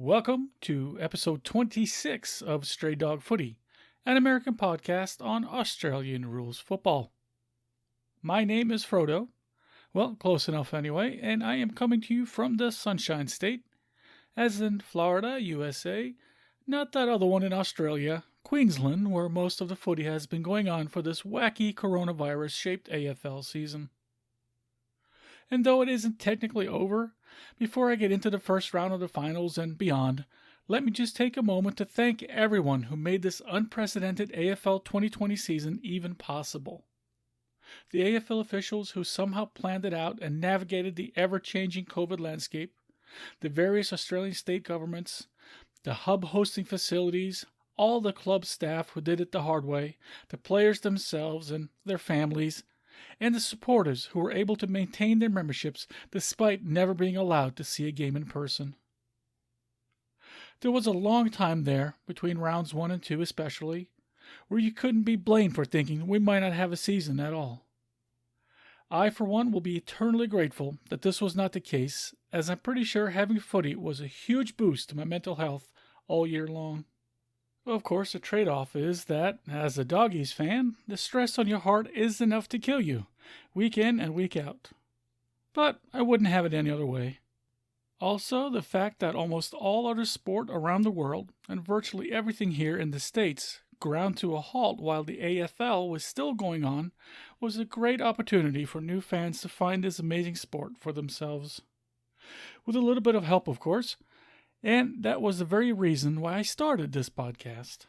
Welcome to episode 26 of Stray Dog Footy, an American podcast on Australian rules football. My name is Frodo, well, close enough anyway, and I am coming to you from the Sunshine State, as in Florida, USA, not that other one in Australia, Queensland, where most of the footy has been going on for this wacky coronavirus-shaped AFL season. And though it isn't technically over, before I get into the first round of the finals and beyond, let me just take a moment to thank everyone who made this unprecedented AFL 2020 season even possible. The AFL officials who somehow planned it out and navigated the ever-changing COVID landscape, the various Australian state governments, the hub hosting facilities, all the club staff who did it the hard way, the players themselves and their families, and the supporters who were able to maintain their memberships despite never being allowed to see a game in person. There was a long time there, between rounds 1 and 2 especially, where you couldn't be blamed for thinking we might not have a season at all. I, for one, will be eternally grateful that this was not the case, as I'm pretty sure having footy was a huge boost to my mental health all year long. Of course, the trade-off is that, as a Doggies fan, the stress on your heart is enough to kill you, week in and week out. But I wouldn't have it any other way. Also, the fact that almost all other sport around the world, and virtually everything here in the States, ground to a halt while the AFL was still going on, was a great opportunity for new fans to find this amazing sport for themselves. With a little bit of help, of course. And that was the very reason why I started this podcast.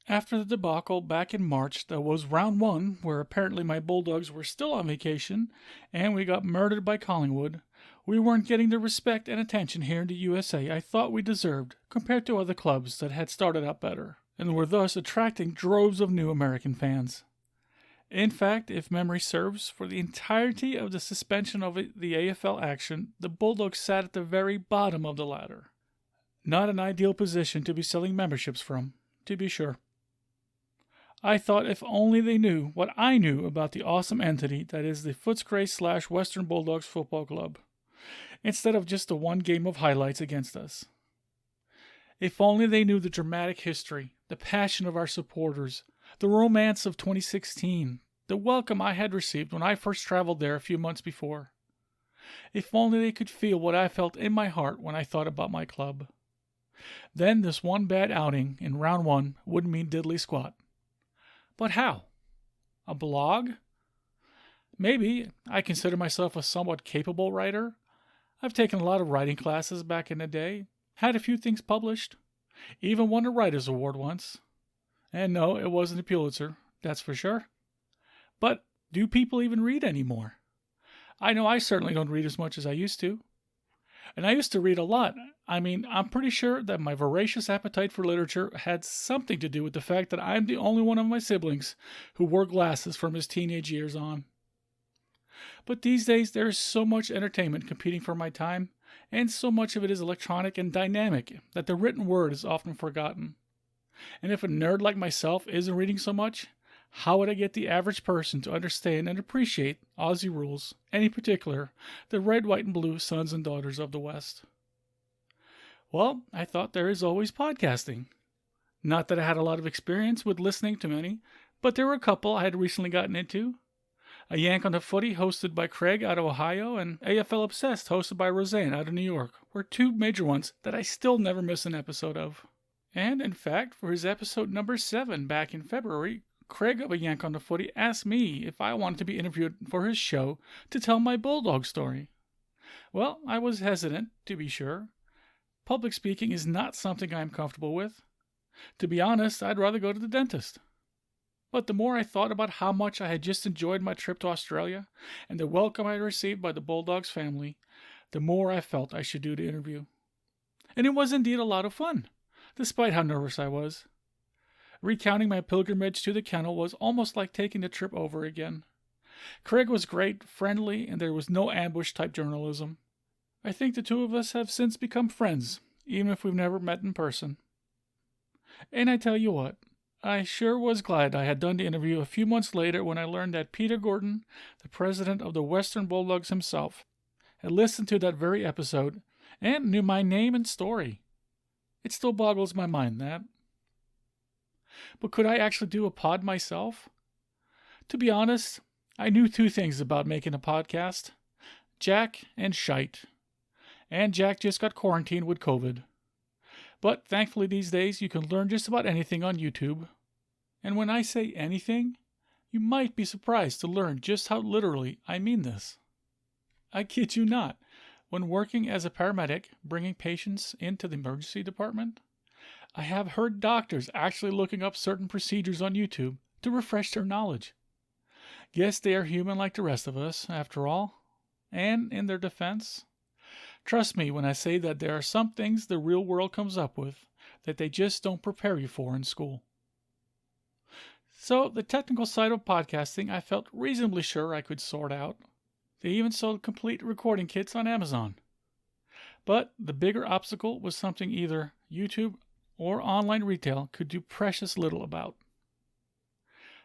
After the debacle back in March, that was round 1, where apparently my Bulldogs were still on vacation, and we got murdered by Collingwood, we weren't getting the respect and attention here in the USA I thought we deserved compared to other clubs that had started out better, and were thus attracting droves of new American fans. In fact, if memory serves, for the entirety of the suspension of the AFL action, the Bulldogs sat at the very bottom of the ladder. Not an ideal position to be selling memberships from, to be sure. I thought if only they knew what I knew about the awesome entity that is the Footscray/Western Bulldogs Football Club, instead of just the one game of highlights against us. If only they knew the dramatic history, the passion of our supporters, the romance of 2016, the welcome I had received when I first traveled there a few months before. If only they could feel what I felt in my heart when I thought about my club. Then this one bad outing in round 1 wouldn't mean diddly squat. But how? A blog? Maybe. I consider myself a somewhat capable writer. I've taken a lot of writing classes back in the day, had a few things published, even won a writer's award once. And no, it wasn't a Pulitzer, that's for sure. But do people even read anymore? I know I certainly don't read as much as I used to. And I used to read a lot. I'm pretty sure that my voracious appetite for literature had something to do with the fact that I'm the only one of my siblings who wore glasses from his teenage years on. But these days there is so much entertainment competing for my time, and so much of it is electronic and dynamic that the written word is often forgotten. And if a nerd like myself isn't reading so much, how would I get the average person to understand and appreciate Aussie rules, and in particular, the red, white, and blue sons and daughters of the West? Well, I thought there is always podcasting. Not that I had a lot of experience with listening to many, but there were a couple I had recently gotten into. A Yank on the Footy hosted by Craig out of Ohio, and AFL Obsessed hosted by Roseanne out of New York were two major ones that I still never miss an episode of. And in fact, for his episode number 7 back in February, Craig of A Yank on the Footy asked me if I wanted to be interviewed for his show to tell my Bulldog story. Well, I was hesitant, to be sure. Public speaking is not something I am comfortable with. To be honest, I'd rather go to the dentist. But the more I thought about how much I had just enjoyed my trip to Australia and the welcome I had received by the Bulldogs family, the more I felt I should do the interview. And it was indeed a lot of fun, despite how nervous I was. Recounting my pilgrimage to the kennel was almost like taking the trip over again. Craig was great, friendly, and there was no ambush-type journalism. I think the two of us have since become friends, even if we've never met in person. And I tell you what, I sure was glad I had done the interview a few months later when I learned that Peter Gordon, the president of the Western Bulldogs himself, had listened to that very episode and knew my name and story. It still boggles my mind, that. But could I actually do a pod myself? To be honest, I knew two things about making a podcast: Jack and shite. And Jack just got quarantined with COVID. But thankfully these days you can learn just about anything on YouTube. And when I say anything, you might be surprised to learn just how literally I mean this. I kid you not. When working as a paramedic, bringing patients into the emergency department, I have heard doctors actually looking up certain procedures on YouTube to refresh their knowledge. Guess they are human like the rest of us, after all. And in their defense, trust me when I say that there are some things the real world comes up with that they just don't prepare you for in school. So, the technical side of podcasting I felt reasonably sure I could sort out. They even sold complete recording kits on Amazon. But the bigger obstacle was something either YouTube or online retail could do precious little about.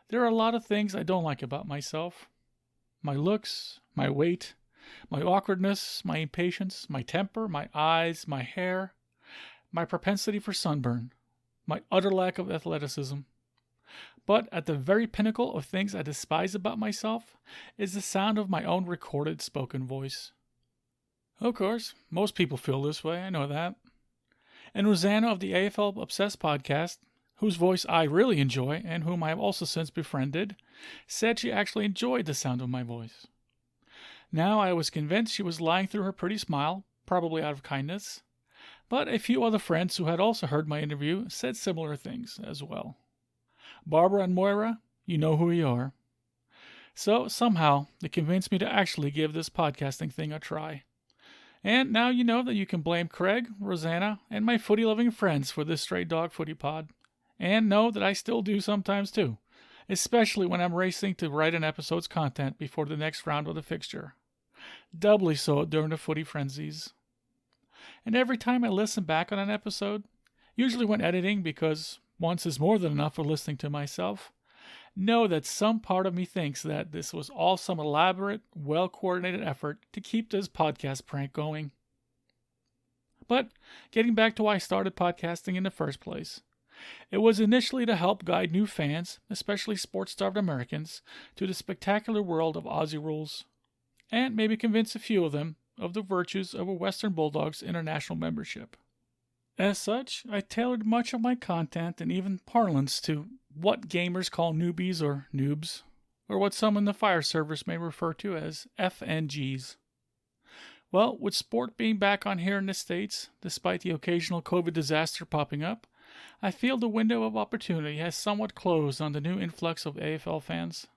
There are a lot of things I don't like about myself. My looks, my weight, my awkwardness, my impatience, my temper, my eyes, my hair, my propensity for sunburn, my utter lack of athleticism. But at the very pinnacle of things I despise about myself is the sound of my own recorded spoken voice. Of course, most people feel this way, I know that. And Rosanna of the AFL Obsessed podcast, whose voice I really enjoy and whom I have also since befriended, said she actually enjoyed the sound of my voice. Now I was convinced she was lying through her pretty smile, probably out of kindness, but a few other friends who had also heard my interview said similar things as well. Barbara and Moira, you know who you are. So somehow they convinced me to actually give this podcasting thing a try. And now you know that you can blame Craig, Rosanna, and my footy-loving friends for this Stray Dog Footy pod. And know that I still do sometimes too, especially when I'm racing to write an episode's content before the next round of the fixture. Doubly so during the footy frenzies. And every time I listen back on an episode, usually when editing because once is more than enough for listening to myself, know that some part of me thinks that this was all some elaborate, well-coordinated effort to keep this podcast prank going. But getting back to why I started podcasting in the first place, it was initially to help guide new fans, especially sports-starved Americans, to the spectacular world of Aussie rules, and maybe convince a few of them of the virtues of a Western Bulldogs international membership. As such, I tailored much of my content and even parlance to what gamers call newbies or noobs, or what some in the fire service may refer to as FNGs. Well, with sport being back on here in the States, despite the occasional COVID disaster popping up, I feel the window of opportunity has somewhat closed on the new influx of AFL fans.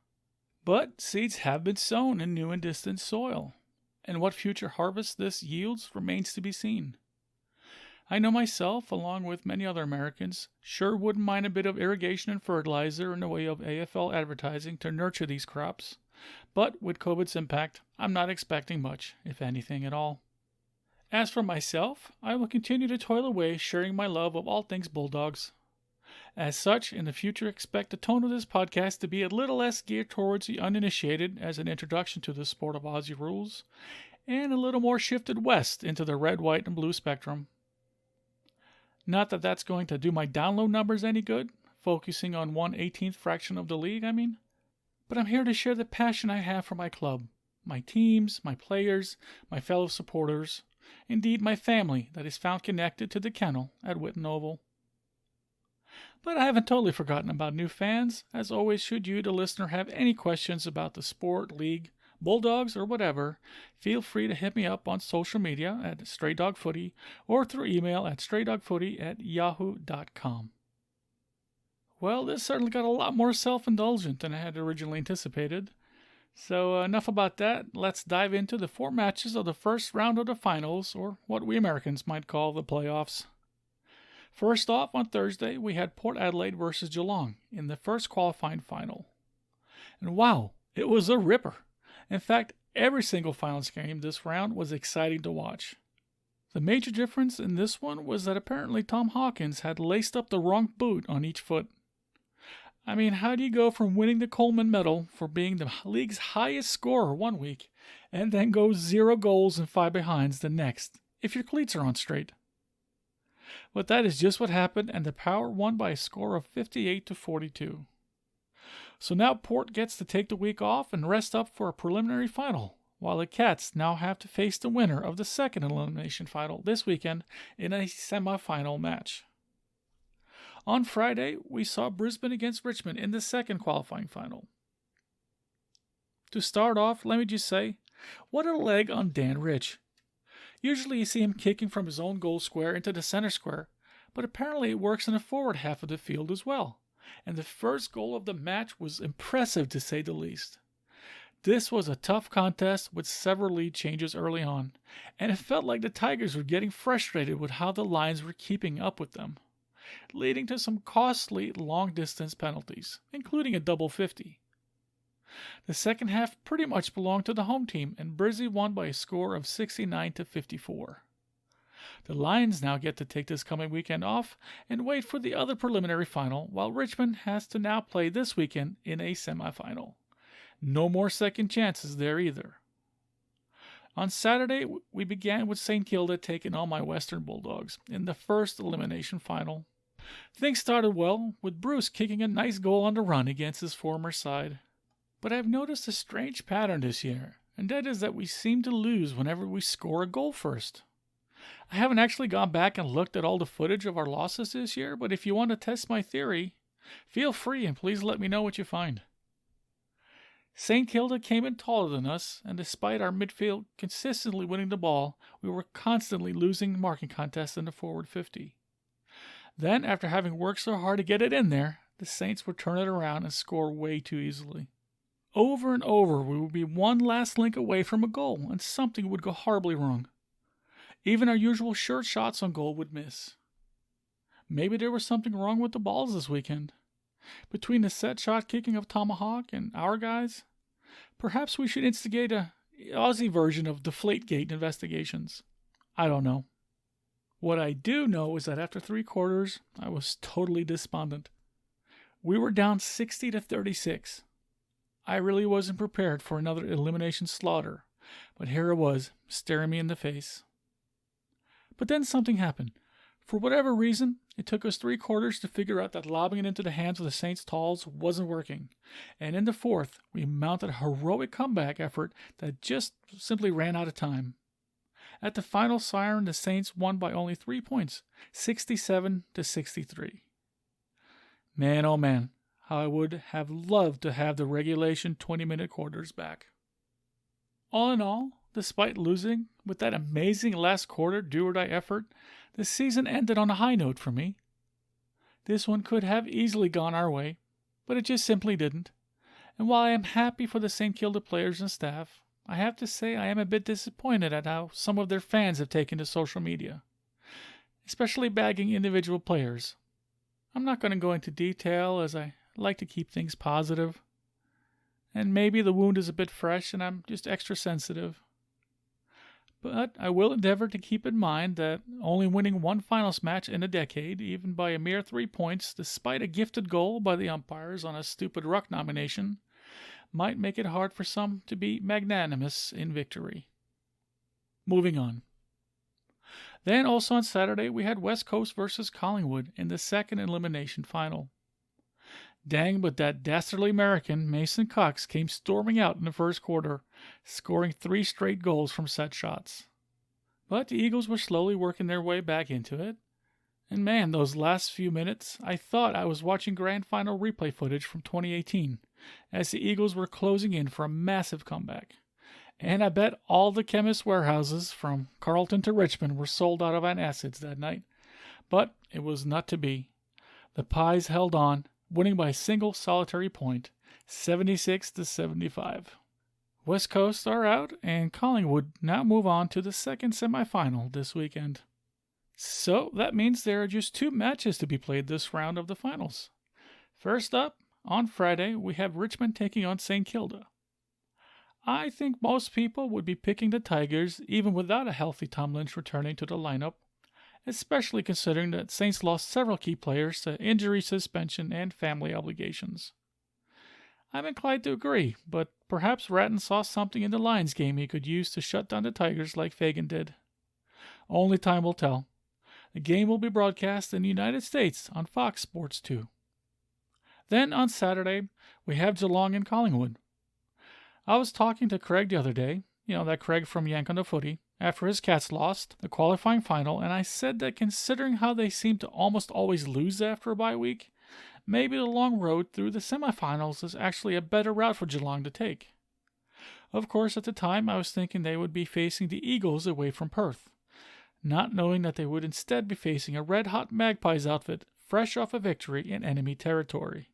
But seeds have been sown in new and distant soil, and what future harvest this yields remains to be seen. I know myself, along with many other Americans, sure wouldn't mind a bit of irrigation and fertilizer in the way of AFL advertising to nurture these crops, but with COVID's impact, I'm not expecting much, if anything at all. As for myself, I will continue to toil away sharing my love of all things Bulldogs. As such, in the future expect the tone of this podcast to be a little less geared towards the uninitiated as an introduction to the sport of Aussie rules, and a little more shifted west into the red, white, and blue spectrum. Not that that's going to do my download numbers any good, focusing on 1/18th fraction of the league, I mean. But I'm here to share the passion I have for my club, my teams, my players, my fellow supporters, indeed my family that is found connected to the kennel at Whitten Oval. But I haven't totally forgotten about new fans. As always, should you, the listener, have any questions about the sport, league, Bulldogs, or whatever, feel free to hit me up on social media at Stray Dog Footy or through email at straydogfooty@yahoo.com. Well, this certainly got a lot more self-indulgent than I had originally anticipated. So enough about that. Let's dive into the 4 matches of the first round of the finals, or what we Americans might call the playoffs. First off, on Thursday, we had Port Adelaide versus Geelong in the first qualifying final. And wow, it was a ripper. In fact, every single finals game this round was exciting to watch. The major difference in this one was that apparently Tom Hawkins had laced up the wrong boot on each foot. I mean, how do you go from winning the Coleman Medal for being the league's highest scorer one week and then go 0 goals and 5 behinds the next if your cleats are on straight? But that is just what happened, and the Power won by a score of 58-42. So now Port gets to take the week off and rest up for a preliminary final, while the Cats now have to face the winner of the second elimination final this weekend in a semi-final match. On Friday, we saw Brisbane against Richmond in the second qualifying final. To start off, let me just say, what a leg on Dan Rich. Usually you see him kicking from his own goal square into the center square, but apparently it works in the forward half of the field as well. And the first goal of the match was impressive to say the least. This was a tough contest with several lead changes early on, and it felt like the Tigers were getting frustrated with how the Lions were keeping up with them, leading to some costly long-distance penalties, including a double 50. The second half pretty much belonged to the home team, and Brizzy won by a score of 69-54. The Lions now get to take this coming weekend off and wait for the other preliminary final, while Richmond has to now play this weekend in a semifinal. No more second chances there either. On Saturday, we began with St. Kilda taking on my Western Bulldogs in the first elimination final. Things started well, with Bruce kicking a nice goal on the run against his former side. But I've noticed a strange pattern this year, and that is that we seem to lose whenever we score a goal first. I haven't actually gone back and looked at all the footage of our losses this year, but if you want to test my theory, feel free and please let me know what you find. St. Kilda came in taller than us, and despite our midfield consistently winning the ball, we were constantly losing marking contests in the forward 50. Then, after having worked so hard to get it in there, the Saints would turn it around and score way too easily. Over and over, we would be one last link away from a goal, and something would go horribly wrong. Even our usual sure shots on goal would miss. Maybe there was something wrong with the balls this weekend. Between the set shot kicking of Tomahawk and our guys, perhaps we should instigate a Aussie version of Deflategate investigations. I don't know. What I do know is that after 3 quarters, I was totally despondent. We were down 60-36. I really wasn't prepared for another elimination slaughter, but here it was, staring me in the face. But then something happened. For whatever reason, it took us 3 quarters to figure out that lobbing it into the hands of the Saints' talls wasn't working, and in the fourth, we mounted a heroic comeback effort that just simply ran out of time. At the final siren, the Saints won by only 3 points, 67-63. Man, oh man, how I would have loved to have the regulation 20-minute quarters back. All in all, despite losing with that amazing last quarter do-or-die effort, the season ended on a high note for me. This one could have easily gone our way, but it just simply didn't. And while I am happy for the St. Kilda players and staff, I have to say I am a bit disappointed at how some of their fans have taken to social media, especially bagging individual players. I'm not going to go into detail as I like to keep things positive, and maybe the wound is a bit fresh and I'm just extra sensitive. But I will endeavor to keep in mind that only winning one finals match in a decade, even by a mere 3 points, despite a gifted goal by the umpires on a stupid ruck nomination, might make it hard for some to be magnanimous in victory. Moving on. Then also on Saturday, we had West Coast versus Collingwood in the second elimination final. Dang, but that dastardly American, Mason Cox, came storming out in the first quarter, scoring 3 straight goals from set shots. But the Eagles were slowly working their way back into it. And man, those last few minutes, I thought I was watching grand final replay footage from 2018, as the Eagles were closing in for a massive comeback. And I bet all the chemist warehouses from Carlton to Richmond were sold out of antacids that night. But it was not to be. The Pies held on, winning by a single solitary point, 76-75. West Coast are out, and Collingwood now move on to the second semifinal this weekend. So that means there are just 2 matches to be played this round of the finals. First up, on Friday, we have Richmond taking on St. Kilda. I think most people would be picking the Tigers even without a healthy Tom Lynch returning to the lineup, especially considering that Saints lost several key players to injury, suspension, and family obligations. I'm inclined to agree, but perhaps Ratton saw something in the Lions game he could use to shut down the Tigers like Fagan did. Only time will tell. The game will be broadcast in the United States on Fox Sports 2. Then on Saturday, we have Geelong and Collingwood. I was talking to Craig the other day, that Craig from Yank on the Footy, after his Cats lost the qualifying final, and I said that considering how they seem to almost always lose after a bye week, maybe the long road through the semifinals is actually a better route for Geelong to take. Of course, at the time, I was thinking they would be facing the Eagles away from Perth, not knowing that they would instead be facing a red-hot Magpies outfit fresh off a victory in enemy territory.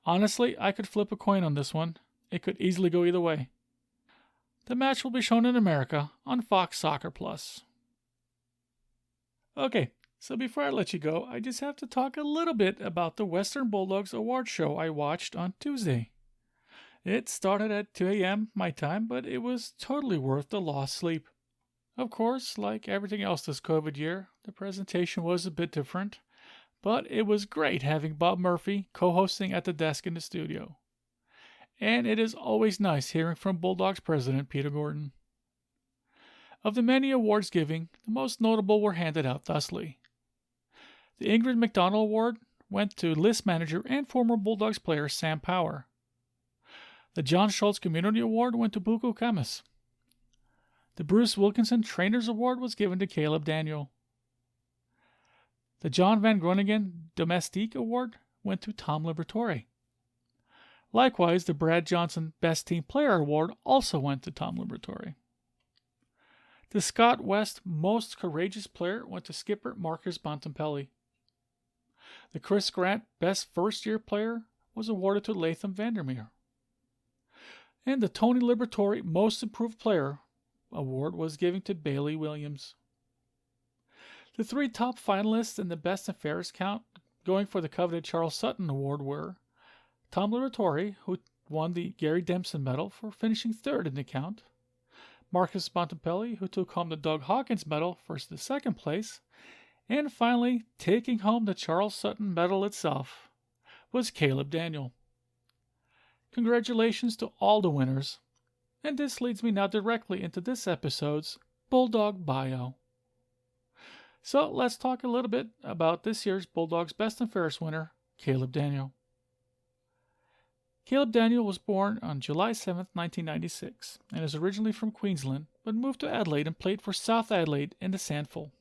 Honestly, I could flip a coin on this one. It could easily go either way. The match will be shown in America on Fox Soccer Plus. Okay, so before I let you go, I just have to talk a little bit about the Western Bulldogs award show I watched on Tuesday. It started at 2 a.m. my time, but it was totally worth the lost sleep. Of course, like everything else this COVID year, the presentation was a bit different, but it was great having Bob Murphy co-hosting at the desk in the studio. And it is always nice hearing from Bulldogs president Peter Gordon. Of the many awards giving, the most notable were handed out thusly. The Ingrid McDonald Award went to list manager and former Bulldogs player Sam Power. The John Schultz Community Award went to Buku Kamis. The Bruce Wilkinson Trainers Award was given to Caleb Daniel. The John Van Groningen Domestique Award went to Tom Liberatore. Likewise, the Brad Johnson Best Team Player Award also went to Tom Liberatore. The Scott West Most Courageous Player went to skipper Marcus Bontempelli. The Chris Grant Best First Year Player was awarded to Latham Vandermeer. And the Tony Liberatore Most Improved Player Award was given to Bailey Williams. The three top finalists in the Best and Fairest count going for the coveted Charles Sutton Award were Tom Liberatore, who won the Gary Dempson Medal for finishing third in the count, Marcus Bontempelli, who took home the Doug Hawkins Medal for the second place, and finally, taking home the Charles Sutton Medal itself, was Caleb Daniel. Congratulations to all the winners, and this leads me now directly into this episode's Bulldog Bio. So let's talk a little bit about this year's Bulldogs Best and Fairest winner, Caleb Daniel. Caleb Daniel was born on July 7, 1996, and is originally from Queensland, but moved to Adelaide and played for South Adelaide in the Sandful.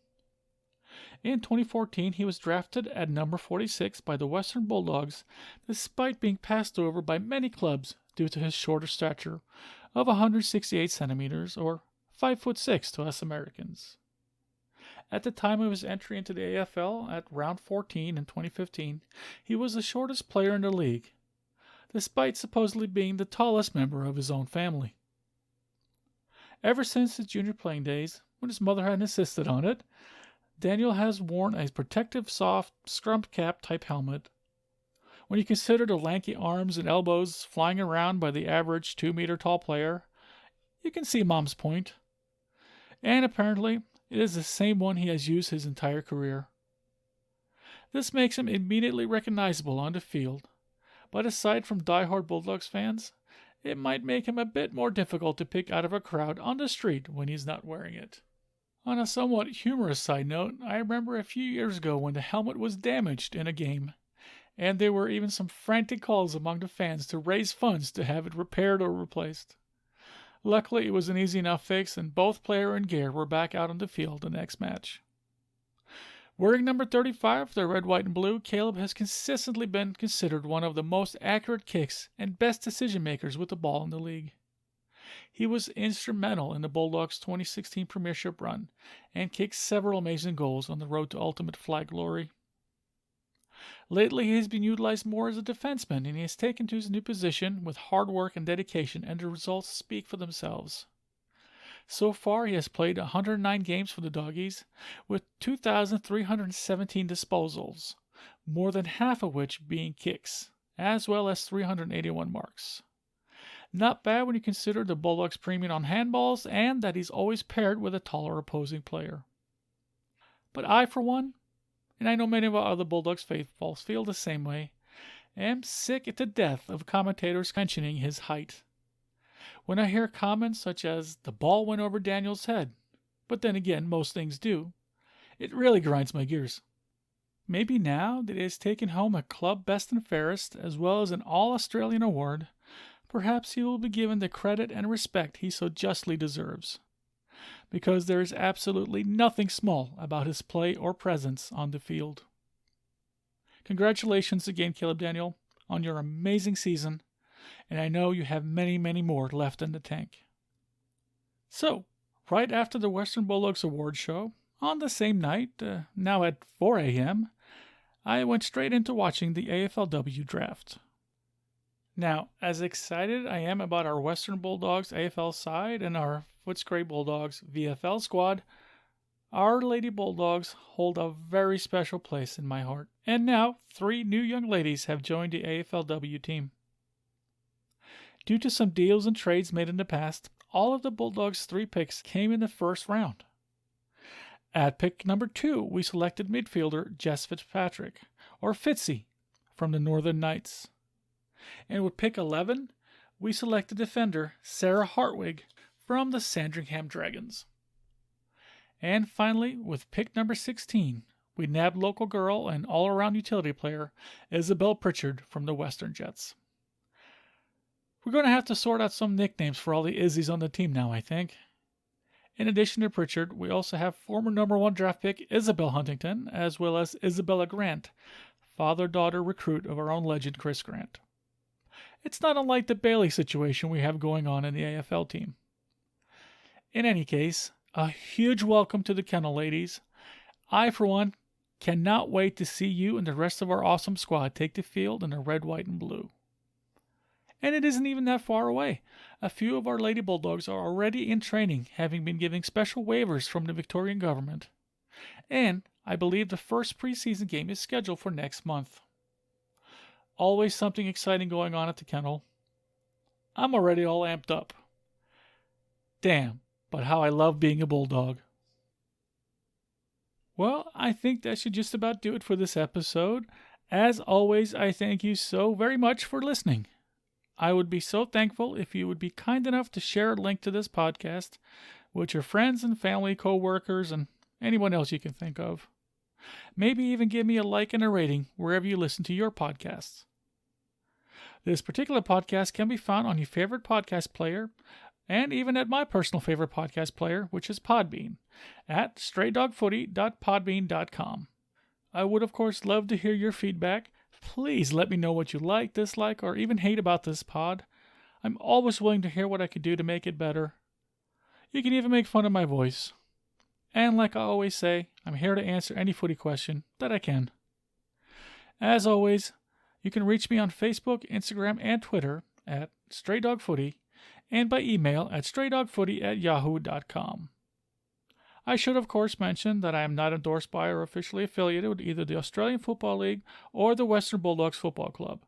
In 2014, he was drafted at number 46 by the Western Bulldogs, despite being passed over by many clubs due to his shorter stature of 168 centimeters, or 5'6" to us Americans. At the time of his entry into the AFL at round 14 in 2015, he was the shortest player in the league, despite supposedly being the tallest member of his own family. Ever since his junior playing days, when his mother had insisted on it, Daniel has worn a protective, soft, scrum cap type helmet. When you consider the lanky arms and elbows flying around by the average 2-meter tall player, you can see Mom's point. And apparently, it is the same one he has used his entire career. This makes him immediately recognizable on the field, but aside from die-hard Bulldogs fans, it might make him a bit more difficult to pick out of a crowd on the street when he's not wearing it. On a somewhat humorous side note, I remember a few years ago when the helmet was damaged in a game, and there were even some frantic calls among the fans to raise funds to have it repaired or replaced. Luckily, it was an easy enough fix, and both player and gear were back out on the field the next match. Wearing number 35, the red, white, and blue, Caleb has consistently been considered one of the most accurate kicks and best decision makers with the ball in the league. He was instrumental in the Bulldogs' 2016 Premiership run and kicked several amazing goals on the road to ultimate flag glory. Lately, he has been utilized more as a defenseman, and he has taken to his new position with hard work and dedication, and the results speak for themselves. So far, he has played 109 games for the Doggies, with 2,317 disposals, more than half of which being kicks, as well as 381 marks. Not bad when you consider the Bulldogs' premium on handballs and that he's always paired with a taller opposing player. But I, for one, and I know many of our other Bulldogs faithfuls feel the same way, am sick to death of commentators mentioning his height. When I hear comments such as, "the ball went over Daniel's head," but then again, most things do, It really grinds my gears. Maybe now that he has taken home a club best and fairest as well as an All-Australian award, perhaps he will be given the credit and respect he so justly deserves. Because there is absolutely nothing small about his play or presence on the field. Congratulations again, Caleb Daniel, on your amazing season, and I know you have many, many more left in the tank. So, right after the Western Bulldogs Award show, on the same night, now at 4 a.m., I went straight into watching the AFLW draft. Now, as excited I am about our Western Bulldogs AFL side and our Footscray Bulldogs VFL squad, our Lady Bulldogs hold a very special place in my heart. And now, 3 new young ladies have joined the AFLW team. Due to some deals and trades made in the past, all of the Bulldogs' 3 picks came in the first round. At pick number 2, we selected midfielder Jess Fitzpatrick, or Fitzy, from the Northern Knights. And with pick 11, we selected defender Sarah Hartwig from the Sandringham Dragons. And finally, with pick number 16, we nabbed local girl and all-around utility player Isabel Pritchard from the Western Jets. We're going to have to sort out some nicknames for all the Izzies on the team now, I think. In addition to Pritchard, we also have former number 1 draft pick Isabel Huntington, as well as Isabella Grant, father-daughter recruit of our own legend Chris Grant. It's not unlike the Bailey situation we have going on in the AFL team. In any case, a huge welcome to the Kennel ladies. I, for one, cannot wait to see you and the rest of our awesome squad take the field in the red, white, and blue. And it isn't even that far away. A few of our Lady Bulldogs are already in training, having been given special waivers from the Victorian government. And I believe the first preseason game is scheduled for next month. Always something exciting going on at the Kennel. I'm already all amped up. Damn, but how I love being a Bulldog. Well, I think that should just about do it for this episode. As always, I thank you so very much for listening. I would be so thankful if you would be kind enough to share a link to this podcast with your friends and family, co-workers, and anyone else you can think of. Maybe even give me a like and a rating wherever you listen to your podcasts. This particular podcast can be found on your favorite podcast player, and even at my personal favorite podcast player, which is Podbean, at straydogfooty.podbean.com. I would, of course, love to hear your feedback. Please let me know what you like, dislike, or even hate about this pod. I'm always willing to hear what I could do to make it better. You can even make fun of my voice. And like I always say, I'm here to answer any footy question that I can. As always, you can reach me on Facebook, Instagram, and Twitter at Stray Dog Footy, and by email at straydogfooty@yahoo.com. I should, of course, mention that I am not endorsed by or officially affiliated with either the Australian Football League or the Western Bulldogs Football Club,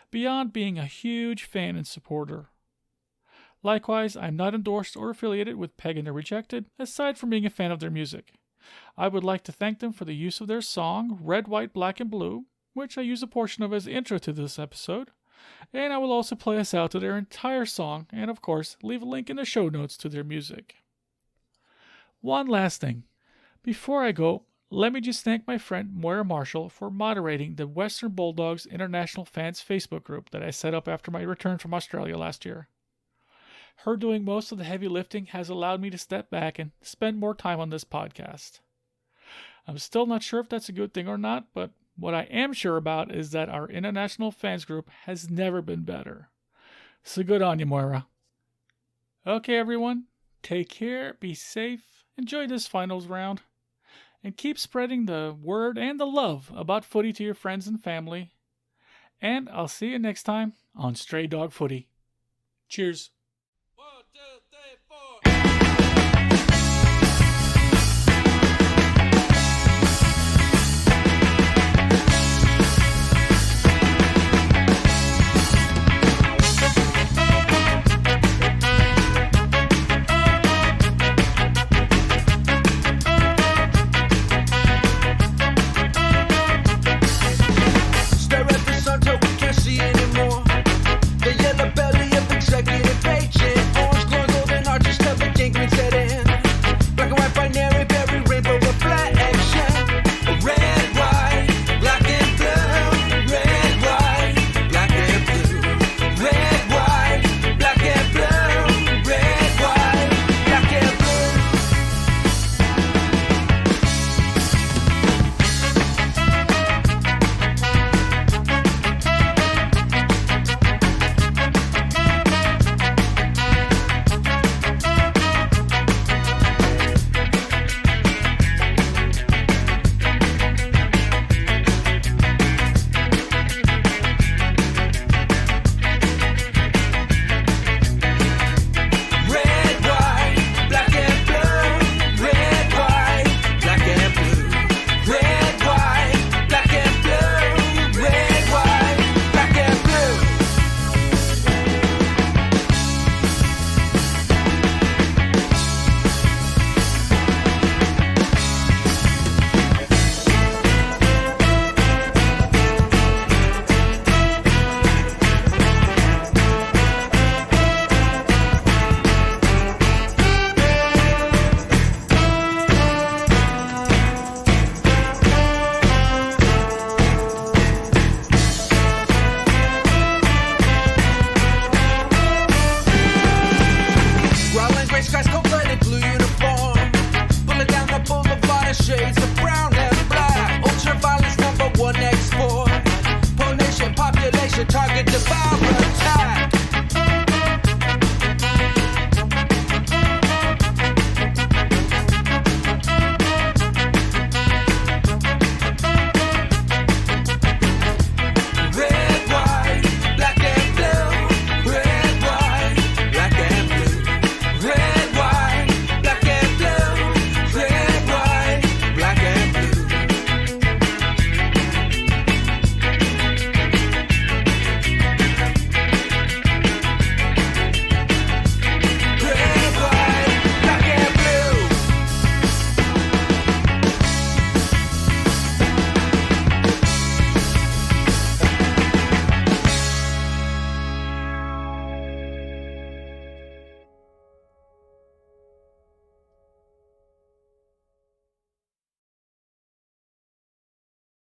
beyond being a huge fan and supporter. Likewise, I am not endorsed or affiliated with Peg and the Rejected, aside from being a fan of their music. I would like to thank them for the use of their song, Red, White, Black, and Blue, which I use a portion of as the intro to this episode, and I will also play us out to their entire song, and of course, leave a link in the show notes to their music. One last thing. Before I go, let me just thank my friend Moira Marshall for moderating the Western Bulldogs International Fans Facebook group that I set up after my return from Australia last year. Her doing most of the heavy lifting has allowed me to step back and spend more time on this podcast. I'm still not sure if that's a good thing or not, but what I am sure about is that our international fans group has never been better. So good on you, Moira. Okay, everyone, take care, be safe, enjoy this finals round, and keep spreading the word and the love about footy to your friends and family. And I'll see you next time on Stray Dog Footy. Cheers.